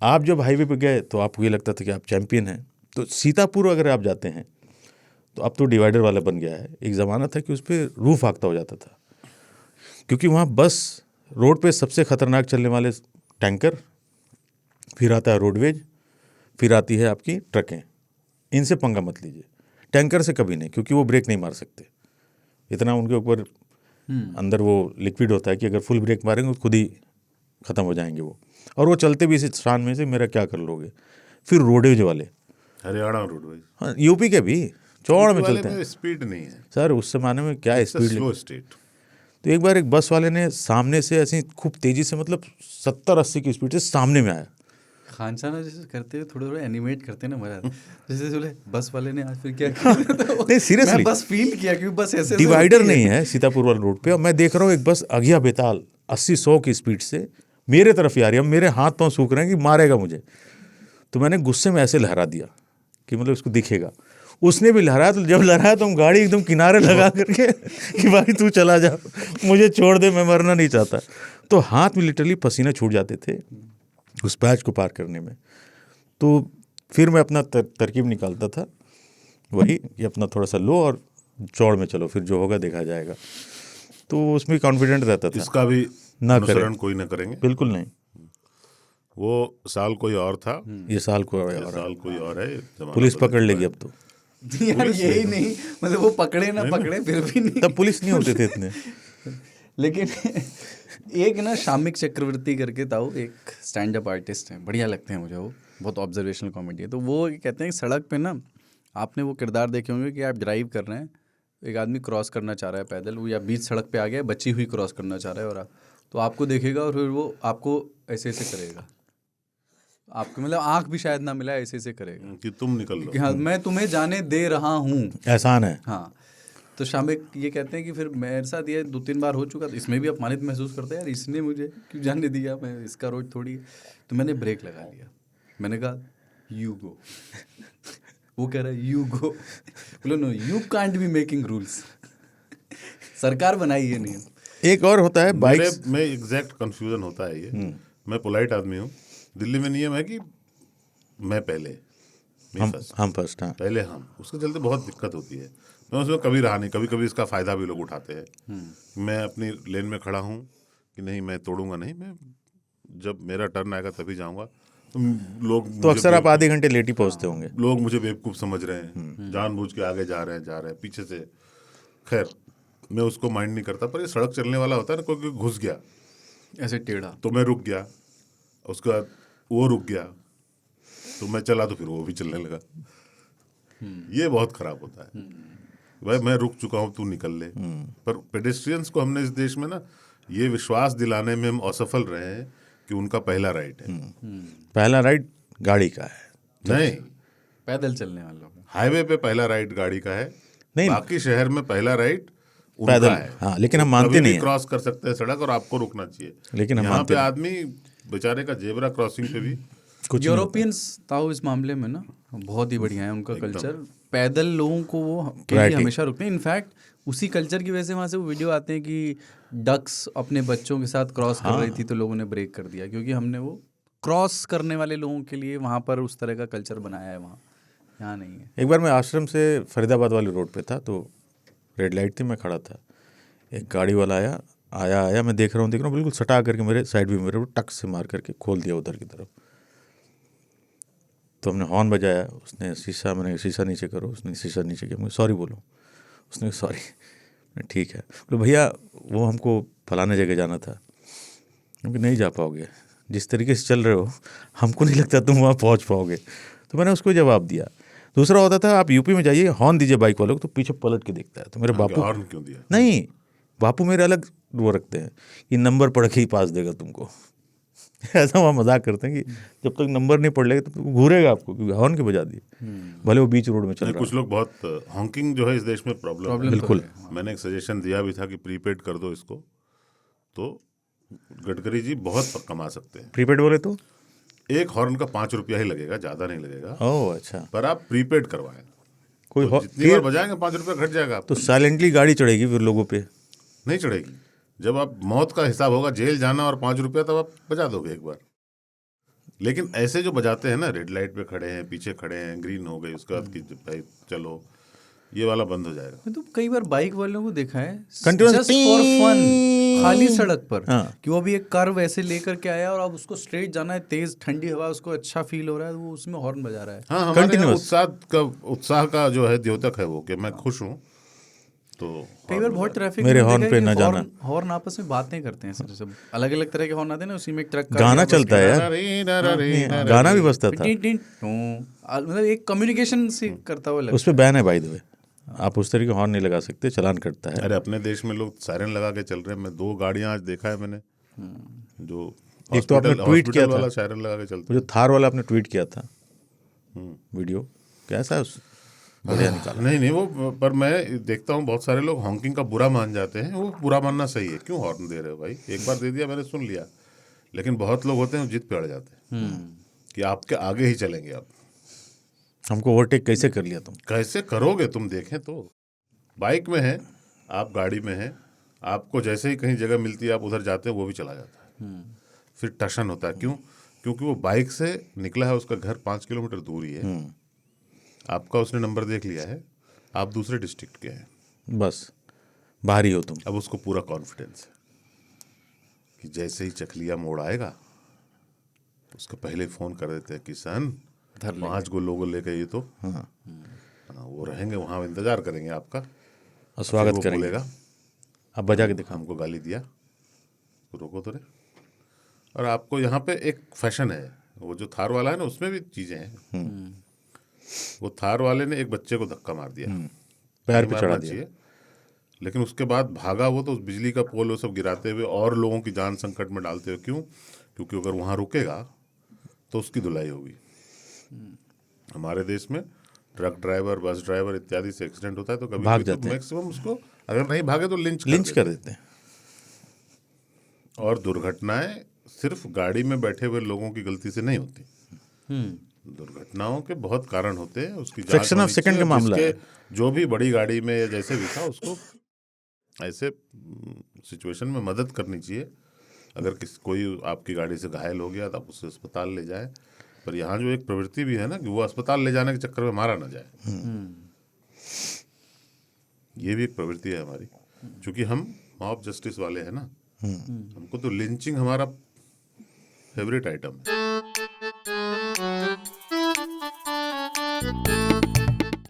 आप जब हाईवे पे गए तो आपको ये लगता था कि आप चैंपियन हैं। तो सीतापुर अगर आप जाते हैं तो अब तो डिवाइडर वाला बन गया है। एक ज़माना था कि उस पर रूफ आगता हो जाता था, क्योंकि वहाँ बस रोड पे सबसे खतरनाक चलने वाले टैंकर, फिर आता है रोडवेज, फिर आती है आपकी ट्रकें। इनसे पंगा मत लीजिए, टैंकर से कभी नहीं, क्योंकि वो ब्रेक नहीं मार सकते। इतना उनके ऊपर अंदर वो लिक्विड होता है कि अगर फुल ब्रेक मारेंगे तो खुद ही ख़त्म हो जाएंगे वो। और वो चलते भी इस शान में से मेरा क्या कर लोगे। फिर रोडवेज वाले, हरियाणा रोडवेज, हाँ यूपी के भी चौड़ में चलते हैं स्पीड नहीं है सर। उस जमाने में क्या स्पीड। Slow state. तो एक बार एक बस वाले ने सामने से ऐसे खूब तेज़ी से, मतलब 70-80 की स्पीड से सामने में आया। खानसाना जैसे करते हुए थोड़े थोड़े एनिमेट करते हैं ना, मजा जैसे बोले बस वाले ने आज फिर क्या किया। नहीं सीरियसली, मैं बस फील किया कि बस ऐसे डिवाइडर नहीं है सीतापुर वाले रोड पे, और मैं देख रहा हूँ एक बस अगिया बेताल 80-100 की स्पीड से मेरे तरफ ही आ रही है। अब मेरे हाथ पांव सूख रहे हैं कि मारेगा मुझे। तो मैंने गुस्से में ऐसे लहरा दिया कि मतलब उसको दिखेगा। उसने भी लहराया, तो जब लहराया तो हम गाड़ी एकदम किनारे लगा करके कि भाई तू चला जा, मुझे छोड़ दे, मैं मरना नहीं चाहता। तो हाथ में लिटरली पसीने छूट जाते थे उस पैच को पार करने में। तो फिर मैं अपना तरकीब निकालता था, वही कि अपना थोड़ा सा लो और चौड़ में चलो, फिर जो होगा देखा जाएगा। तो उसमें कॉन्फिडेंट रहता था। इसका भी ना अनुसरण कोई ना करेंगे, बिल्कुल नहीं। वो साल कोई और था, ये साल को ये साल कोई और है, जमाना पुलिस बदल पकड़ चुका लेगी है। अब तो। यार यही नहीं, मतलब वो पकड़े ना पकड़े फिर भी नहीं। तब पुलिस नहीं होते थे इतने। लेकिन एक ना शामिक चक्रवर्ती करके था, वो एक स्टैंड अप आर्टिस्ट हैं, बढ़िया लगते हैं मुझे वो, बहुत ऑब्जर्वेशनल कॉमेडी है। तो वो कहते हैं कि सड़क पे ना, आपने वो किरदार देखे होंगे कि आप ड्राइव कर रहे हैं, एक आदमी क्रॉस करना चाह रहा है पैदल, वो या बीच सड़क पे आ गया, बची हुई क्रॉस करना चाह रहा है, और तो आपको देखेगा और फिर वो आपको ऐसे ऐसे करेगा, आपको मतलब आंख भी शायद ना मिला, ऐसे ऐसे करेगा कि तुम निकल लो, कि हाँ मैं तुम्हें जाने दे रहा हूँ, एहसान है। हाँ। तो शामिक ये कहते हैं कि फिर मेरे साथ ये 2-3 बार हो चुका, तो इसमें भी अपमानित महसूस करते हैं, यार इसने मुझे क्यों जाने दिया, मैं इसका रोज थोड़ी। तो मैंने ब्रेक लगा लिया, मैंने कहा यू गो। वो कह रहा है यू गो, बोलो no you can't be making rules, सरकार बनाई है नियम। एक और होता है मेरे बाइक्स में एग्जैक्ट कंफ्यूजन होता है ये। मैं पोलाइट आदमी हूँ, दिल्ली में नियम है कि मैं पहले, हम फर्स्ट। हाँ, पहले हम, उसके चलते बहुत दिक्कत होती है। मैं उसमें कभी रहा नहीं, कभी कभी इसका फ़ायदा भी लोग उठाते हैं। मैं अपनी लेन में खड़ा हूँ कि नहीं मैं तोड़ूंगा नहीं, मैं जब मेरा टर्न आएगा तभी जाऊँगा। तो लोग तो अक्सर आप आधे घंटे लेट ही पहुंचते होंगे। लोग मुझे बेवकूफ़ समझ रहे हैं, जानबूझ के आगे जा रहे हैं पीछे से। खैर मैं उसको माइंड नहीं करता, पर ये सड़क चलने वाला होता है ना, कोई घुस गया ऐसे टेढ़ा, तो मैं रुक गया, उसके बाद वो रुक गया तो मैं चला, तो फिर वो भी चलने लगा। ये बहुत खराब होता है। भाई मैं रुक चुका हूँ, तू निकल ले। पर पेडेस्ट्रियंस को हमने इस देश में ना ये विश्वास दिलाने में हम असफल रहे हैं कि उनका पहला राइट है। पहला राइड गाड़ी का है, नहीं, पैदल चलने वालों का। हाईवे पे पहला राइट गाड़ी का है, नहीं बाकी शहर में पहला राइट उनका पैदल। है। हाँ, लेकिन हम मानते नहीं हैं। क्रॉस कर सकते हैं सड़क और आपको रुकना चाहिए, लेकिन हम यहाँ मानते पे नहीं। आदमी बेचारे का जेबरा क्रॉसिंग पे भी कुछ नहीं यूरोपियंस ताऊ इस मामले में ना बहुत ही बढ़िया है, उनका कल्चर, पैदल लोगों को वो के लिए हमेशा रुकते हैं। इनफैक्ट उसी कल्चर की वजह से वहाँ से वो वीडियो आते हैं कि डक्स अपने बच्चों के साथ क्रॉस कर रही थी तो लोगों ने ब्रेक कर दिया, क्योंकि हमने वो क्रॉस करने वाले लोगों के लिए वहाँ पर उस तरह का कल्चर बनाया है, वहाँ यहाँ नहीं है। एक बार मैं आश्रम से फरीदाबाद वाली रोड पे था, तो रेड लाइट थी, मैं खड़ा था, एक गाड़ी वाला आया, मैं देख रहा हूँ बिल्कुल सटा करके मेरे साइड भी मेरे टक से मार करके खोल दिया उधर की तरफ। तो हमने हॉर्न बजाया, उसने मैंने शीशा नीचे करो, उसने शीशा नीचे किया, मुझे सॉरी बोलो, उसने सॉरी, ठीक है। बोले भैया वो हमको फलाने जगह जाना था, क्योंकि नहीं जा पाओगे, जिस तरीके से चल रहे हो हमको नहीं लगता तुम वहाँ पहुँच पाओगे। तो मैंने उसको जवाब दिया। दूसरा होता था, आप यूपी में जाइए, हॉर्न दीजिए बाइक वालों को, तो पीछे पलट के देखता है। तो मेरे बापू, हॉर्न क्यों दिया? नहीं, बापू मेरे अलग वो रखते हैं कि नंबर पढ़ के ही पास देगा तुमको। ऐसा वहाँ मजाक करते हैं कि जब तक नंबर नहीं पढ़ लेगा तब तक घूरेगा आपको, क्योंकि हॉर्न के बजा दिए, भले वो बीच रोड में चल रहा है। कुछ लोग बहुत हॉकिंग जो है इस देश में प्रॉब्लम है। बिल्कुल। मैंने एक सजेशन दिया भी था कि प्रीपेड कर दो इसको, तो गडकरी जी बहुत कमा सकते हैं। प्रीपेड बोले तो एक हॉर्न का 5 रुपया ही लगेगा, ज़्यादा नहीं लगेगा। ओह अच्छा। पर आप प्रीपेड करवाएं, कोई तो जितनी बार बजाएंगे 5 रुपया घट जाएगा। तो साइलेंटली गाड़ी चढ़ेगी फिर लोगों पे? नहीं चढ़ेगी। जब आप मौत का हिसाब होगा, जेल जाना और 5 रुपया, तब आप बजा दोगे एक बार। लेकिन ऐसे जो बजाते हैं ना, रेड लाइट पे खड़े हैं, पीछे खड़े हैं, ग्रीन हो गई, उसके बाद कि भाई चलो, ये वाला बंद हो जाएगा। मैं तो कई बार बाइक वालों को देखा है Continuous जस्ट फॉर फन, खाली टीं। सड़क पर, हाँ। कि वो अभी एक कर्व ऐसे लेकर के आया और अब उसको स्ट्रेट जाना है, तेज ठंडी हवा, उसको अच्छा फील हो रहा है, वो उसमें हॉर्न बजा रहा है। हाँ, हमारे यहाँ Continuous। उत्साह का जो है द्योतक है वो, कि मैं खुश हूँ तो कई बार बहुत ट्रैफिक मेरे में हॉर्न देखा पे है कि न जाना। हॉर्न आपस में बातें करते हैं सर, सब अलग अलग तरह के हॉर्न आते हैं ना, उसी में एक ट्रक का गाना बस चलता है यार, गाना भी बजता था। मतलब एक कम्युनिकेशन से करता हुआ उस लगता पर बैन है बाय द वे, आप उस तरीके हॉर्न नहीं लगा सकते, चलान कटता है। अरे अपने देश में लोग सायरन लगा के चल रहे हैं। मैं 2 गाड़ियां आज देखा है मैंने, जो एक तो आपने ट्वीट किया हॉस्पिटल था, वाला सायरन लगा के चलते वो जो थार वाला आपने ट्वीट किया था वीडियो, कैसा है उस, बढ़िया निकाला। नहीं नहीं, वो पर मैं देखता हूँ बहुत सारे लोग हॉकिंग का बुरा मान जाते हैं। वो बुरा मानना सही है, क्यों हॉर्न दे रहे हो भाई, एक बार दे दिया मैंने सुन लिया। लेकिन बहुत लोग होते हैं वो जिद पे अड़ जाते हैं कि आपके आगे ही चलेंगे, आप हमको ओवरटेक कैसे कर लिया तुम? कैसे करोगे तुम, देखें तो। बाइक में है, आप गाड़ी में है, आपको जैसे ही कहीं जगह मिलती है आप उधर जाते हैं, वो भी चला जाता है। फिर टशन होता है, क्यों? क्योंकि वो बाइक से निकला है, उसका घर 5 किलोमीटर दूर ही है, आपका उसने नंबर देख लिया है, आप दूसरे डिस्ट्रिक्ट के हैं, बस भारी हो तुम। अब उसको पूरा कॉन्फिडेंस है कि जैसे ही चकलिया मोड़ आएगा, उसको पहले फ़ोन कर देते हैं कि सन 5 गो लोगों लेके ये तो हाँ, वो रहेंगे वहाँ, इंतजार करेंगे आपका, और स्वागत वो करेंगे। बोलेगा अब बजा के दिखा। हमको गाली दिया, रोको तो रे। और आपको यहाँ पे एक फैशन है, वो जो थार वाला है ना, उसमें भी चीज़ें हैं। वो थार वाले ने एक बच्चे को धक्का मार दिया, पैर नहीं पे चढ़ा मारना दिया। चाहिए, लेकिन उसके बाद भागा वो तो उस बिजली का पोल वो सब गिराते हुए और लोगों की जान संकट में डालते हुए। क्यों? क्योंकि अगर वहाँ रुकेगा तो उसकी धुलाई होगी। हमारे देश में ट्रक ड्राइवर, बस ड्राइवर इत्यादि से एक्सीडेंट होता है तो कभी भाग कभी तो जाते हैं। मैक्सिमम उसको अगर नहीं भागे तो लिंच कर देते हैं। और दुर्घटनाएं सिर्फ गाड़ी में बैठे हुए लोगों की गलती से नहीं होती। दुर्घटनाओं के बहुत कारण होते हैं, उसकी जांच फ्रैक्शन ऑफ होनी सेकंड चाहिए। का मामला है। जो भी बड़ी गाड़ी में या जैसे भी था, उसको ऐसे सिचुएशन में मदद करनी चाहिए। अगर कोई आपकी गाड़ी से घायल हो गया तो आप उसे अस्पताल ले जाए। पर यहाँ जो एक प्रवृत्ति भी है ना कि वो अस्पताल ले जाने के चक्कर में मारा ना जाए, ये भी एक प्रवृत्ति है हमारी। क्योंकि हम मॉब जस्टिस वाले हैं ना, हमको तो लिंचिंग हमारा फेवरेट आइटम है।